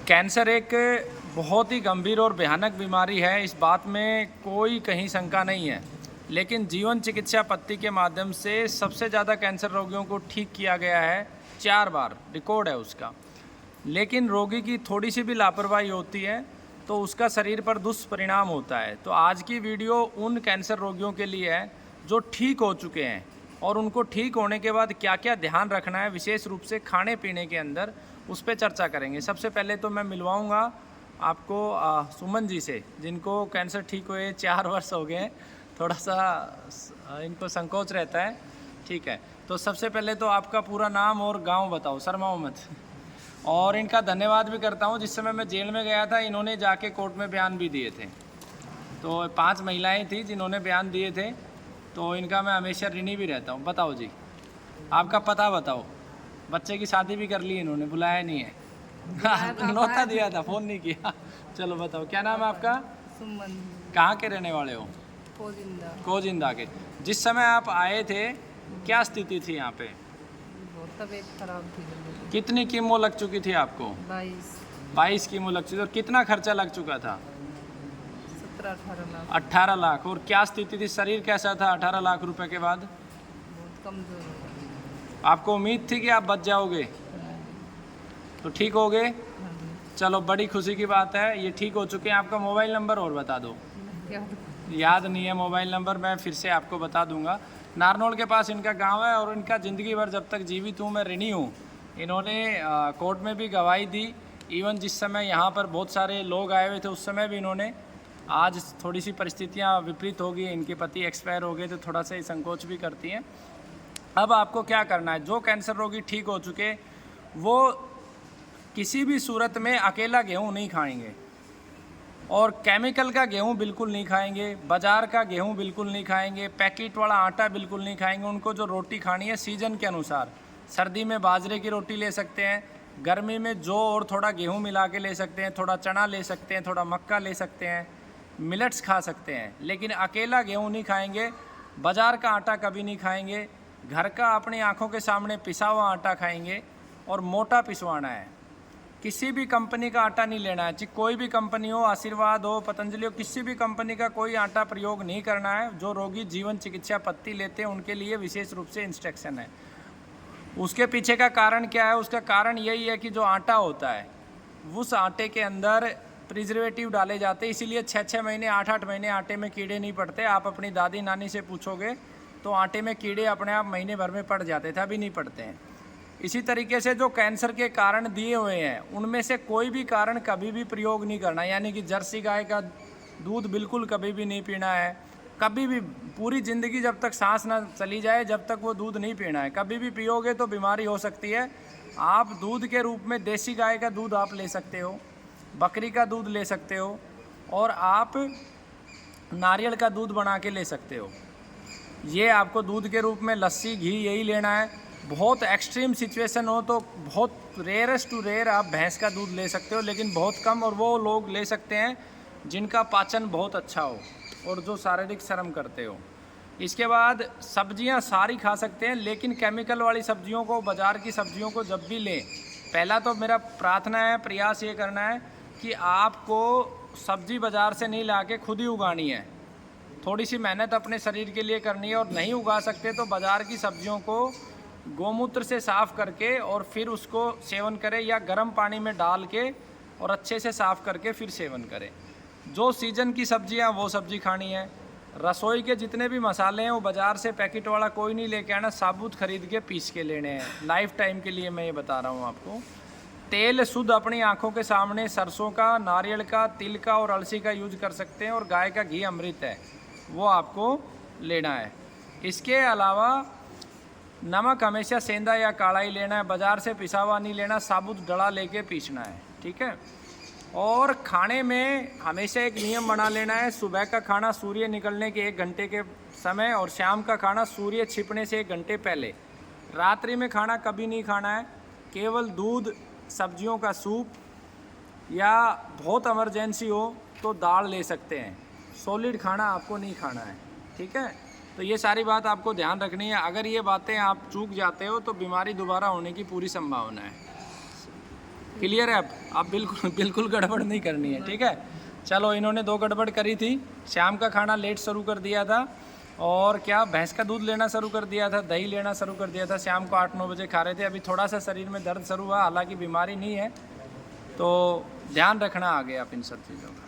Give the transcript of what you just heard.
Cancer एक बहुत ही गंभीर और भयानक बीमारी है, इस बात में कोई कहीं शंका नहीं है। लेकिन जीवन चिकित्सा पद्धति के माध्यम से सबसे ज़्यादा कैंसर रोगियों को ठीक किया गया है, 4 बार रिकॉर्ड है उसका। लेकिन रोगी की थोड़ी सी भी लापरवाही होती है तो उसका शरीर पर दुष्परिणाम होता है। तो आज की वीडियो उन कैंसर रोगियों के लिए है जो ठीक हो चुके हैं और उनको ठीक होने के बाद क्या क्या ध्यान रखना है, विशेष रूप से खाने पीने के अंदर, उस पर चर्चा करेंगे। सबसे पहले तो मैं मिलवाऊंगा आपको सुमन जी से, जिनको कैंसर ठीक हुए 4 वर्ष हो गए हैं। थोड़ा सा इनको संकोच रहता है, ठीक है। तो सबसे पहले तो आपका पूरा नाम और गांव बताओ, शर्माओ मत। और इनका धन्यवाद भी करता हूं, जिस समय मैं जेल में गया था इन्होंने जाके कोर्ट में बयान भी दिए थे। तो 5 महिलाएं थी जिन्होंने बयान दिए थे, तो इनका मैं हमेशा ऋणी भी रहता हूँ। बताओ जी, आपका पता बताओ। बच्चे की शादी भी कर ली इन्होंने, बुलाया नहीं है। नौता दिया था, फ़ोन नहीं किया। चलो बताओ, क्या नाम है आपका? सुमन। कहाँ के रहने वाले हो? कोजिंदा। कोजिंदा के। जिस समय आप आए थे क्या स्थिति थी यहाँ पे? बहुत तबीयत खराब थी। कितनी कीमो लग चुकी थी आपको? 22 कीमो लग चुकी थी। और कितना खर्चा लग चुका था? 17-18 लाख। 18 लाख। और क्या स्थिति थी, शरीर कैसा था 18 लाख रुपए के बाद? बहुत कमजोर हो गया। आपको उम्मीद थी कि आप बच जाओगे, तो ठीक हो गए? चलो, बड़ी खुशी की बात है, ये ठीक हो चुके हैं। आपका मोबाइल नंबर और बता दो। याद नहीं है मोबाइल नंबर, मैं फिर से आपको बता दूंगा। नारनौल के पास इनका गांव है और इनका ज़िंदगी भर जब तक जीवित हूँ मैं ऋणी हूँ। इन्होंने कोर्ट में भी गवाही दी। इवन जिस समय यहाँ पर बहुत सारे लोग आए हुए थे उस समय भी इन्होंने। आज थोड़ी सी परिस्थितियाँ विपरीत हो गई, इनके पति एक्सपायर हो गए तो थोड़ा सा संकोच भी करती हैं। अब आपको क्या करना है, जो कैंसर रोगी ठीक हो चुके वो किसी भी सूरत में अकेला गेहूँ नहीं खाएंगे और केमिकल का गेहूँ बिल्कुल नहीं खाएंगे, बाज़ार का गेहूँ बिल्कुल नहीं खाएंगे, पैकेट वाला आटा बिल्कुल नहीं खाएंगे। उनको जो रोटी खानी है सीज़न के अनुसार, सर्दी में बाजरे की रोटी ले सकते हैं, गर्मी में जौ और थोड़ा गेहूँ मिला के ले सकते हैं, थोड़ा चना ले सकते हैं, थोड़ा मक्का ले सकते हैं, मिलेट्स खा सकते हैं। लेकिन अकेला गेहूँ नहीं खाएंगे, बाज़ार का आटा कभी नहीं खाएंगे, घर का अपनी आँखों के सामने पिसा हुआ आटा खाएंगे और मोटा पिसवाना है। किसी भी कंपनी का आटा नहीं लेना है, चाहे कोई भी कंपनी हो, आशीर्वाद हो, पतंजलि हो, किसी भी कंपनी का कोई आटा प्रयोग नहीं करना है। जो रोगी जीवन चिकित्सा पद्धति लेते हैं उनके लिए विशेष रूप से इंस्ट्रक्शन है। उसके पीछे का कारण क्या है? उसका कारण यही है कि जो आटा होता है उस आटे के अंदर प्रिजर्वेटिव डाले जाते हैं, इसीलिए 6-6 महीने 8-8 महीने आटे में कीड़े नहीं पड़ते। आप अपनी दादी नानी से पूछोगे तो आटे में कीड़े अपने आप महीने भर में पड़ जाते थे, अभी नहीं पड़ते हैं। इसी तरीके से जो कैंसर के कारण दिए हुए हैं उनमें से कोई भी कारण कभी भी प्रयोग नहीं करना, यानी कि जर्सी गाय का दूध बिल्कुल कभी भी नहीं पीना है। कभी भी पूरी ज़िंदगी जब तक सांस ना चली जाए जब तक वो दूध नहीं पीना है। कभी भी पियोगे तो बीमारी हो सकती है। आप दूध के रूप में देसी गाय का दूध आप ले सकते हो, बकरी का दूध ले सकते हो और आप नारियल का दूध बना के ले सकते हो। ये आपको दूध के रूप में लस्सी, घी यही लेना है। बहुत एक्सट्रीम सिचुएशन हो तो बहुत रेयरेस्ट टू रेयर आप भैंस का दूध ले सकते हो, लेकिन बहुत कम, और वो लोग ले सकते हैं जिनका पाचन बहुत अच्छा हो और जो शारीरिक श्रम करते हो। इसके बाद सब्जियां सारी खा सकते हैं, लेकिन केमिकल वाली सब्जियों को, बाज़ार की सब्जियों को जब भी लें, पहला तो मेरा प्रार्थना है, प्रयास ये करना है कि आपको सब्जी बाज़ार से नहीं ला के खुद ही उगानी है। थोड़ी सी मेहनत अपने शरीर के लिए करनी है, और नहीं उगा सकते तो बाज़ार की सब्जियों को गोमूत्र से साफ़ करके और फिर उसको सेवन करें, या गर्म पानी में डाल के और अच्छे से साफ़ करके फिर सेवन करें। जो सीज़न की सब्जियां वो सब्जी खानी है। रसोई के जितने भी मसाले हैं वो बाज़ार से पैकेट वाला कोई नहीं लेके आना, साबुत खरीद के पीस के लेने हैं। लाइफ टाइम के लिए मैं ये बता रहा हूँ आपको। तेल शुद्ध अपनी आँखों के सामने सरसों का, नारियल का, तिल का और अलसी का यूज कर सकते हैं, और गाय का घी अमृत है वो आपको लेना है। इसके अलावा नमक हमेशा सेंधा या काला ही लेना है, बाज़ार से पिसा हुआ नहीं लेना, साबुत डला लेके पीसना है, ठीक है। और खाने में हमेशा एक नियम बना लेना है, सुबह का खाना सूर्य निकलने के 1 घंटे के समय और शाम का खाना सूर्य छिपने से 1 घंटे पहले। रात्रि में खाना कभी नहीं खाना है, केवल दूध, सब्जियों का सूप, या बहुत इमरजेंसी हो तो दाल ले सकते हैं। सॉलिड खाना आपको नहीं खाना है, ठीक है। तो ये सारी बात आपको ध्यान रखनी है। अगर ये बातें आप चूक जाते हो तो बीमारी दोबारा होने की पूरी संभावना है। क्लियर है आप बिल्कुल बिल्कुल गड़बड़ नहीं करनी है, ठीक है। चलो इन्होंने 2 गड़बड़ करी थी। शाम का खाना लेट शुरू कर दिया था और क्या भैंस का दूध लेना शुरू कर दिया था, दही लेना शुरू कर दिया था। शाम को 8-9 बजे खा रहे थे। अभी थोड़ा सा शरीर में दर्द शुरू हुआ, हालांकि बीमारी नहीं है, तो ध्यान रखना आगे आप इन सब चीज़ों का।